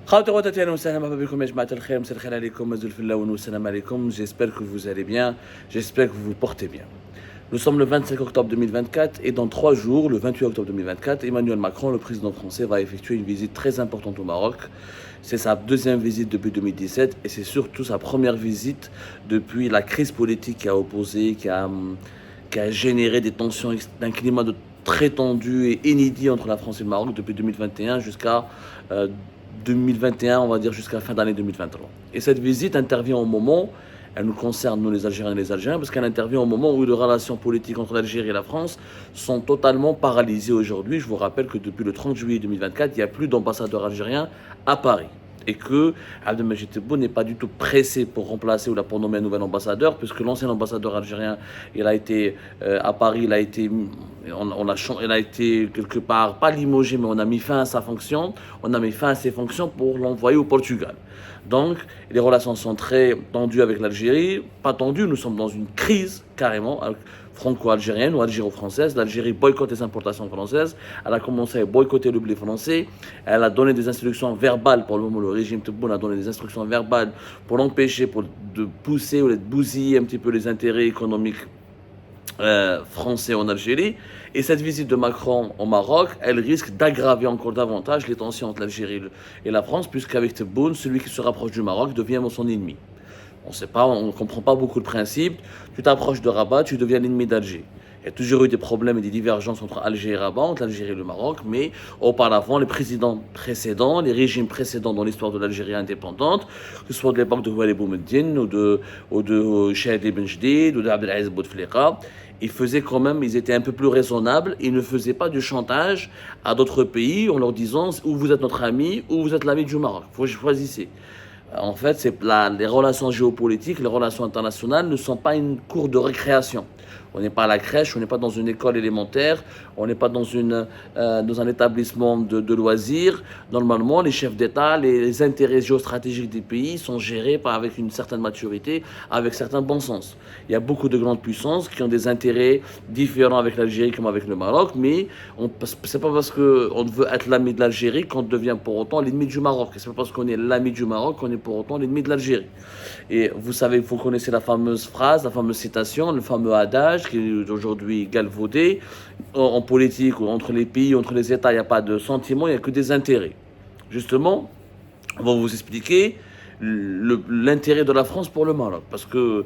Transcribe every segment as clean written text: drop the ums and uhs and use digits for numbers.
J'espère que vous allez bien, j'espère que vous vous portez bien. Nous sommes le 25 octobre 2024 et dans 3 jours, le 28 octobre 2024, Emmanuel Macron, le président français, va effectuer une visite très importante au Maroc. C'est sa deuxième visite depuis 2017 et c'est surtout sa première visite depuis la crise politique qui a opposé, qui a généré des tensions, un climat très tendu et inédit entre la France et le Maroc depuis 2021 jusqu'à 2021, on va dire jusqu'à la fin d'année 2023. Et cette visite intervient au moment, elle nous concerne, nous les Algériens et les Algériens, parce qu'elle intervient au moment où les relations politiques entre l'Algérie et la France sont totalement paralysées aujourd'hui. Je vous rappelle que depuis le 30 juillet 2024, il n'y a plus d'ambassadeur algérien à Paris. Et que Abdelmajid Tebboune n'est pas du tout pressé pour remplacer ou pour nommer un nouvel ambassadeur, puisque l'ancien ambassadeur algérien, il a été à Paris, il a été quelque part, pas limogé, mais on a mis fin à sa fonction, on a mis fin à ses fonctions pour l'envoyer au Portugal. Donc, les relations sont très tendues avec l'Algérie, pas tendues, nous sommes dans une crise carrément franco-algérienne ou algéro-française. L'Algérie boycotte les importations françaises, elle a commencé à boycotter le blé français, elle a donné des instructions verbales, pour le moment le régime Tebboune a donné des instructions verbales pour l'empêcher, de pousser ou de bousiller un petit peu les intérêts économiques français en Algérie. Et cette visite de Macron au Maroc, elle risque d'aggraver encore davantage les tensions entre l'Algérie et la France, puisqu'avec Tebboune, celui qui se rapproche du Maroc devient son ennemi. On ne sait pas, on ne comprend pas beaucoup le principe. Tu t'approches de Rabat, tu deviens l'ennemi d'Alger. Il y a toujours eu des problèmes et des divergences entre Alger et Rabat, entre l'Algérie et le Maroc, mais auparavant, les présidents précédents, les régimes précédents dans l'histoire de l'Algérie indépendante, que ce soit de l'époque de Ouali Boumediene ou de Cheikh Ibn Jdid ou d'Abdelaziz Bouteflika, ils étaient un peu plus raisonnables, ils ne faisaient pas du chantage à d'autres pays en leur disant ou vous êtes notre ami ou vous êtes l'ami du Maroc. Il faut choisir. En fait, les relations géopolitiques, les relations internationales ne sont pas une cour de récréation. On n'est pas à la crèche, on n'est pas dans une école élémentaire, on n'est pas dans un établissement de loisirs. Normalement, les chefs d'État, les intérêts géostratégiques des pays sont gérés avec une certaine maturité, avec certains bon sens. Il y a beaucoup de grandes puissances qui ont des intérêts différents avec l'Algérie comme avec le Maroc, mais c'est pas parce qu'on veut être l'ami de l'Algérie qu'on devient pour autant l'ennemi du Maroc. C'est pas parce qu'on est l'ami du Maroc qu'on est pour autant l'ennemi de l'Algérie. Et vous savez, vous connaissez la fameuse phrase, la fameuse citation, le fameux adage qui est aujourd'hui galvaudé. En politique, entre les pays, entre les États, il n'y a pas de sentiments, il n'y a que des intérêts. Justement, on va vous expliquer l'intérêt de la France pour le Maroc. Parce que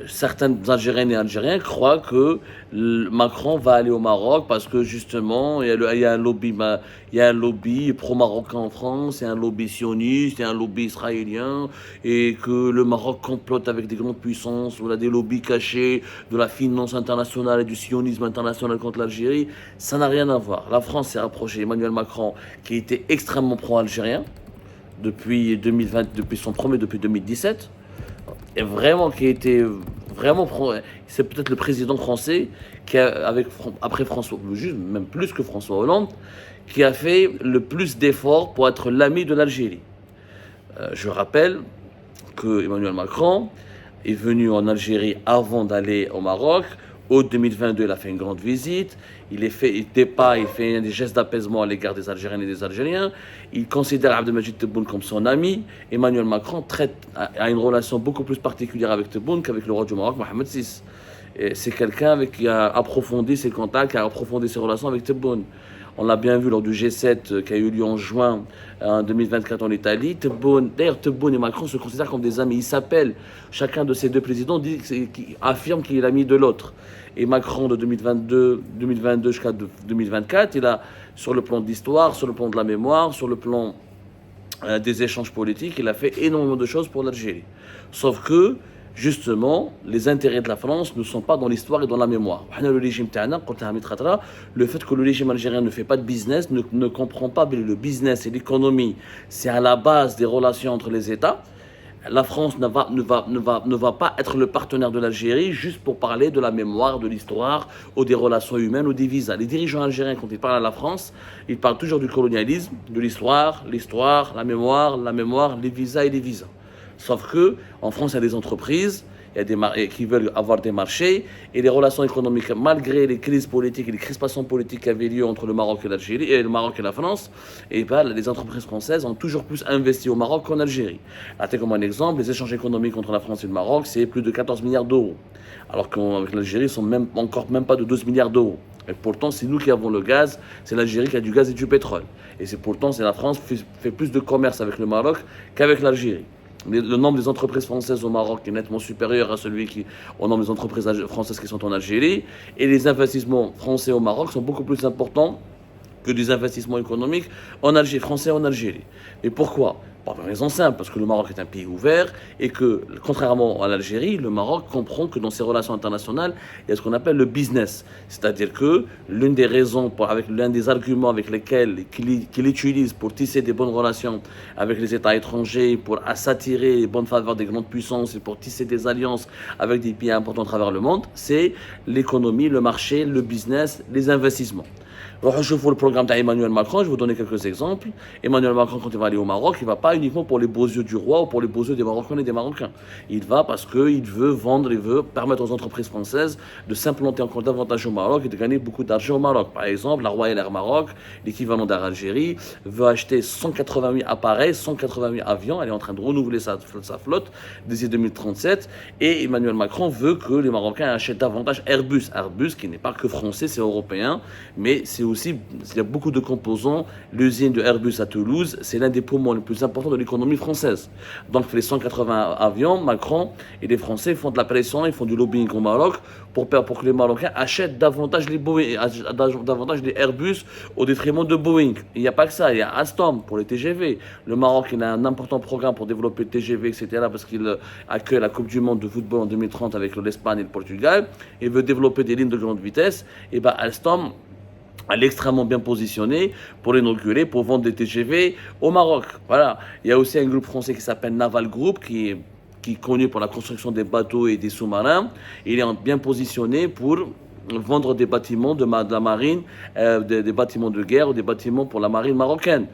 certains Algériens et Algériens croient que Macron va aller au Maroc parce que justement, il y a un lobby pro-marocain en France, il y a un lobby sioniste, il y a un lobby israélien, et que le Maroc complote avec des grandes puissances, où il y a des lobbies cachés de la finance internationale et du sionisme international contre l'Algérie. Ça n'a rien à voir. La France s'est rapprochée d'Emmanuel Macron, qui était extrêmement pro-algérien, depuis 2020, depuis 2017, et vraiment qui était vraiment c'est peut-être le président français qui après François, même plus que François Hollande, qui a fait le plus d'efforts pour être l'ami de l'Algérie. Je rappelle que Emmanuel Macron est venu en Algérie avant d'aller au Maroc. Août 2022, il a fait une grande visite. Il fait des gestes d'apaisement à l'égard des Algériennes et des Algériens. Il considère Abdelmajid Tebboune comme son ami. Emmanuel Macron a une relation beaucoup plus particulière avec Tebboune qu'avec le roi du Maroc, Mohamed VI. C'est quelqu'un qui a approfondi ses contacts, qui a approfondi ses relations avec Tebboune. On l'a bien vu lors du G7 qui a eu lieu en juin 2024 en Italie. D'ailleurs, Tebboune et Macron se considèrent comme des amis. Ils s'appellent, chacun de ces deux présidents affirme qu'il est l'ami de l'autre. Et Macron de 2022 jusqu'à 2024, il a, sur le plan de l'histoire, sur le plan de la mémoire, sur le plan des échanges politiques, il a fait énormément de choses pour l'Algérie. Sauf que, justement, les intérêts de la France ne sont pas dans l'histoire et dans la mémoire. Le fait que le régime algérien ne fait pas de business, ne comprend pas le business et l'économie, c'est à la base des relations entre les États. La France ne va pas être le partenaire de l'Algérie juste pour parler de la mémoire, de l'histoire, ou des relations humaines, ou des visas. Les dirigeants algériens, quand ils parlent à la France, ils parlent toujours du colonialisme, de l'histoire, la mémoire, les visas et les visas. Sauf que en France, il y a des entreprises, et qui veulent avoir des marchés, et les relations économiques, malgré les crises politiques et les crispations politiques qui avaient lieu entre le Maroc et l'Algérie, et le Maroc et la France, et ben, les entreprises françaises ont toujours plus investi au Maroc qu'en Algérie. Comme un exemple, les échanges économiques entre la France et le Maroc, c'est plus de 14 milliards d'euros, alors qu'avec l'Algérie, ils sont encore même pas de 12 milliards d'euros. Et pourtant, c'est nous qui avons le gaz, c'est l'Algérie qui a du gaz et du pétrole. Et c'est pourtant, c'est la France qui fait plus de commerce avec le Maroc qu'avec l'Algérie. Le nombre des entreprises françaises au Maroc est nettement supérieur à celui au nombre des entreprises françaises qui sont en Algérie. Et les investissements français au Maroc sont beaucoup plus importants que des investissements économiques français en Algérie. Et pourquoi? Pour une raison simple, parce que le Maroc est un pays ouvert et que, contrairement à l'Algérie, le Maroc comprend que dans ses relations internationales, il y a ce qu'on appelle le business. C'est-à-dire que l'une des raisons, l'un des arguments avec lesquels qu'il utilise pour tisser des bonnes relations avec les États étrangers, pour s'attirer les bonnes faveurs des grandes puissances et pour tisser des alliances avec des pays importants à travers le monde, c'est l'économie, le marché, le business, les investissements. Je vous le programme d'Emmanuel Macron, je vais vous donner quelques exemples. Emmanuel Macron, quand il va aller au Maroc, il ne va pas uniquement pour les beaux yeux du roi ou pour les beaux yeux des Marocains et des Marocains. Il va parce qu'il veut vendre, il veut permettre aux entreprises françaises de s'implanter encore davantage au Maroc et de gagner beaucoup d'argent au Maroc. Par exemple, la Royal Air Maroc, l'équivalent d'Air Algérie, veut acheter 188 appareils, 188 avions. Elle est en train de renouveler sa flotte d'ici 2037. Et Emmanuel Macron veut que les Marocains achètent davantage Airbus. Airbus qui n'est pas que français, c'est européen, mais c'est aussi, il y a beaucoup de composants. L'usine de Airbus à Toulouse, c'est l'un des poumons les plus importants de l'économie française. Donc les 180 avions, Macron et les Français font de la pression, ils font du lobbying au Maroc pour que les Marocains achètent davantage les Airbus au détriment de Boeing. Il n'y a pas que ça, il y a Alstom pour les TGV. Le Maroc, il a un important programme pour développer le TGV, etc. parce qu'il accueille la Coupe du Monde de football en 2030 avec l'Espagne et le Portugal. Il veut développer des lignes de grande vitesse. Et bien Alstom, elle est extrêmement bien positionnée pour l'inaugurer, pour vendre des TGV au Maroc. Voilà. Il y a aussi un groupe français qui s'appelle Naval Group, qui est connu pour la construction des bateaux et des sous-marins. Il est bien positionné pour vendre des bâtiments de la marine, des bâtiments de guerre ou des bâtiments pour la marine marocaine.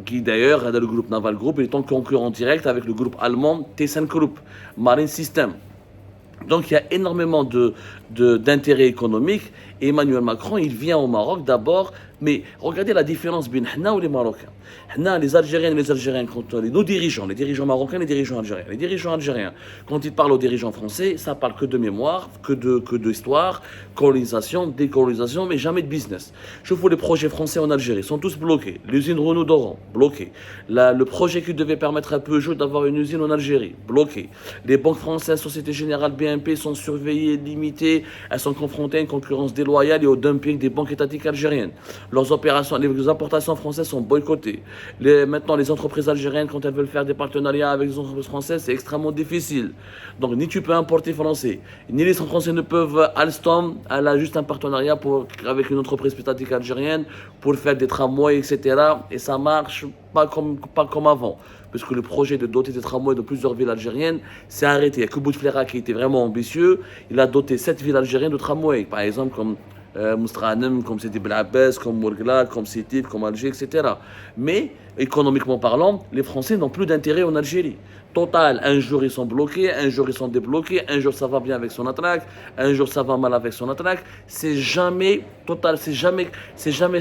Qui d'ailleurs, le groupe Naval Group, il est en concurrent direct avec le groupe allemand ThyssenKrupp, Marine System. Donc il y a énormément d'intérêts économiques. Et Emmanuel Macron, il vient au Maroc d'abord. Mais regardez la différence entre nous et les Marocains. Les Algériens et les Algériens, nos dirigeants, les dirigeants marocains et les dirigeants algériens. Les dirigeants algériens, quand ils parlent aux dirigeants français, ça parle que de mémoire, que d'histoire, colonisation, décolonisation, mais jamais de business. Je vois les projets français en Algérie, sont tous bloqués. L'usine Renault d'Oran, bloquée. Le projet qui devait permettre à Peugeot d'avoir une usine en Algérie, bloqué. Les banques françaises, Société Générale, BNP, sont surveillées, limitées. Elles sont confrontées à une concurrence déloyale et au dumping des banques étatiques algériennes. Les importations françaises sont boycottées. Maintenant, les entreprises algériennes, quand elles veulent faire des partenariats avec les entreprises françaises, c'est extrêmement difficile. Donc, ni tu peux importer français, ni les Français ne peuvent. Alstom, elle a juste un partenariat avec une entreprise étatique algérienne pour faire des tramways, etc. Et ça marche pas comme avant. Puisque le projet de doter des tramways de plusieurs villes algériennes s'est arrêté. Il y a que Bouteflika qui était vraiment ambitieux. Il a doté 7 villes algériennes de tramways. Par exemple, comme Moustranem, comme Sidi Bel Abbès, comme Mourgla, comme Sétif, comme Alger, etc. Mais, économiquement parlant, les Français n'ont plus d'intérêt en Algérie. Total, un jour ils sont bloqués, un jour ils sont débloqués, un jour ça va bien avec son attaque, un jour ça va mal avec son attaque. C'est jamais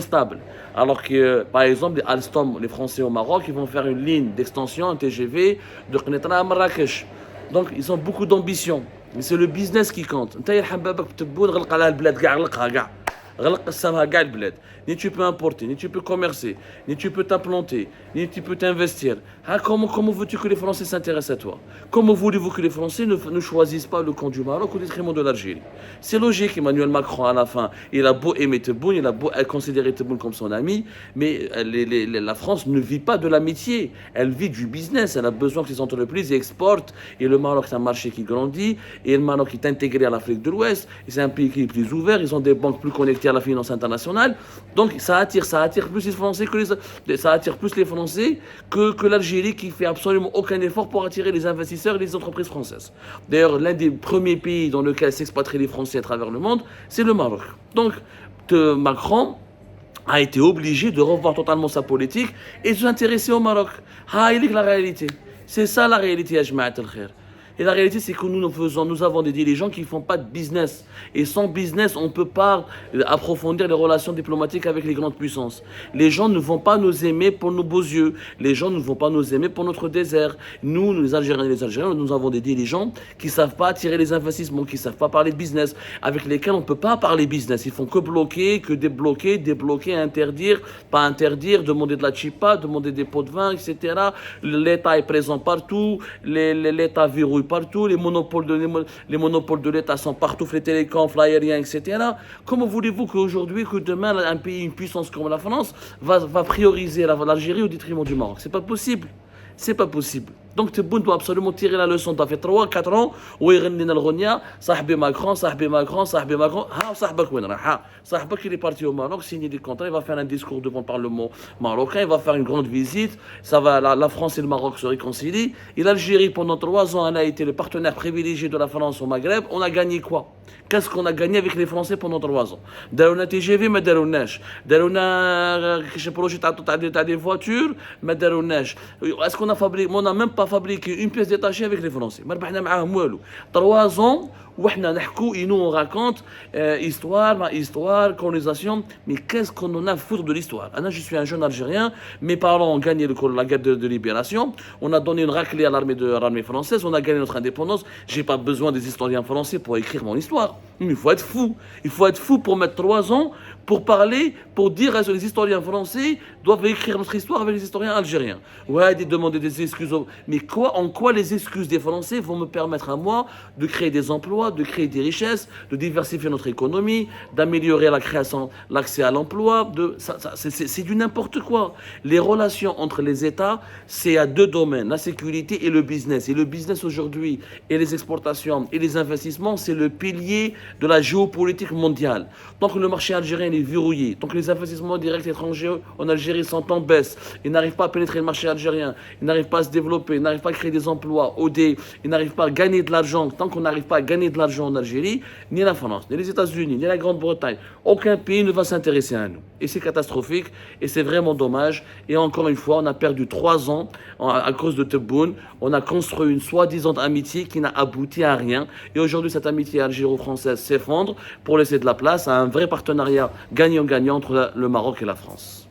stable. Alors que, par exemple, les Alstom, les Français au Maroc, ils vont faire une ligne d'extension, un TGV, de Knetra à Marrakech. Donc, ils ont beaucoup d'ambition. Mais c'est le business qui compte. انت يا حبابك بتبون غلق على البلاد كاع غلقها كاع غلق قسمها كاع البلاد ni tu peux importer ni tu peux commercer ni tu peux t'implanter ni tu peux t'investir. Comment veux-tu que les Français s'intéressent à toi? Comment voulez-vous que les Français ne choisissent pas le camp du Maroc au détriment de l'Algérie? C'est logique. Emmanuel Macron à la fin, il a beau aimer Tebboune, il a beau considérer Tebboune comme son ami, mais la France ne vit pas de l'amitié, elle vit du business. Elle a besoin que les entreprises exportent, et le Maroc c'est un marché qui grandit, et le Maroc est intégré à l'Afrique de l'Ouest, et c'est un pays qui est plus ouvert, ils ont des banques plus connectées à la finance internationale. Donc ça attire plus les Français que l'Algérie, qui fait absolument aucun effort pour attirer les investisseurs et les entreprises françaises. D'ailleurs, l'un des premiers pays dans lequel s'expatrient les Français à travers le monde, c'est le Maroc. Donc Macron a été obligé de revoir totalement sa politique et de s'intéresser au Maroc. La réalité. C'est ça la réalité, ya Jamaat al-Khair. Et la réalité, c'est que nous avons des dirigeants qui ne font pas de business. Et sans business, on ne peut pas approfondir les relations diplomatiques avec les grandes puissances. Les gens ne vont pas nous aimer pour nos beaux yeux. Les gens ne vont pas nous aimer pour notre désert. Nous, les Algériens, nous avons des dirigeants qui ne savent pas attirer les investissements, qui ne savent pas parler de business, avec lesquels on ne peut pas parler business. Ils font que bloquer, que débloquer, interdire, pas interdire, demander de la chipa, demander des pots de vin, etc. L'État est présent partout, l'État verrouille partout, les monopoles de l'État sont partout, les télécoms, l'aérien, etc. Comment voulez-vous qu'aujourd'hui, que demain, un pays, une puissance comme la France, va prioriser l'Algérie au détriment du Maroc? C'est pas possible. C'est pas possible. Donc Tebboune doit absolument tirer la leçon. Ça fait 3-4 ans où il rend l'Algérie, Sahbi Macron, Sahbak il est parti au Maroc, signer des contrats, il va faire un discours devant le Parlement marocain, il va faire une grande visite, la France et le Maroc se réconcilient. Et l'Algérie, pendant 3 ans, elle a été le partenaire privilégié de la France au Maghreb. On a gagné quoi? Qu'est-ce qu'on a gagné avec les Français pendant 3 ans? Darouna TGV, mais darounach. Darouna, projet des voitures, mais darounach. Est-ce qu'on a fabriqué? On n'a même pas fabriqué une pièce détachée avec les Français. 3 ans, et nous on raconte histoire, colonisation. Mais qu'est-ce qu'on en a à foutre de l'histoire? Je suis un jeune Algérien, mes parents ont gagné la guerre de libération, on a donné une raclée à l'armée française, on a gagné notre indépendance. J'ai pas besoin des historiens français pour écrire mon histoire. Il faut être fou. Il faut être fou pour mettre 3 ans pour parler, pour dire à les historiens français doivent écrire notre histoire avec les historiens algériens. Ouais, de demander des excuses. Mais en quoi les excuses des Français vont me permettre à moi de créer des emplois, de créer des richesses, de diversifier notre économie, d'améliorer la création, l'accès à l'emploi? C'est du n'importe quoi. Les relations entre les États, c'est à 2 domaines, la sécurité et le business. Et le business aujourd'hui, et les exportations et les investissements, c'est le pilier de la géopolitique mondiale. Tant que le marché algérien est verrouillé, tant que les investissements directs étrangers en Algérie sont en baisse, ils n'arrivent pas à pénétrer le marché algérien, ils n'arrivent pas à se développer, ils n'arrivent pas à créer des emplois, ils n'arrivent pas à gagner de l'argent. Tant qu'on n'arrive pas à gagner de l'argent en Algérie, ni la France, ni les États-Unis, ni la Grande-Bretagne, aucun pays ne va s'intéresser à nous. Et c'est catastrophique, et c'est vraiment dommage. Et encore une fois, on a perdu 3 ans à cause de Tebboune. On a construit une soi-disant amitié qui n'a abouti à rien. Et aujourd'hui, cette amitié algéro-française s'effondre pour laisser de la place à un vrai partenariat gagnant-gagnant entre le Maroc et la France.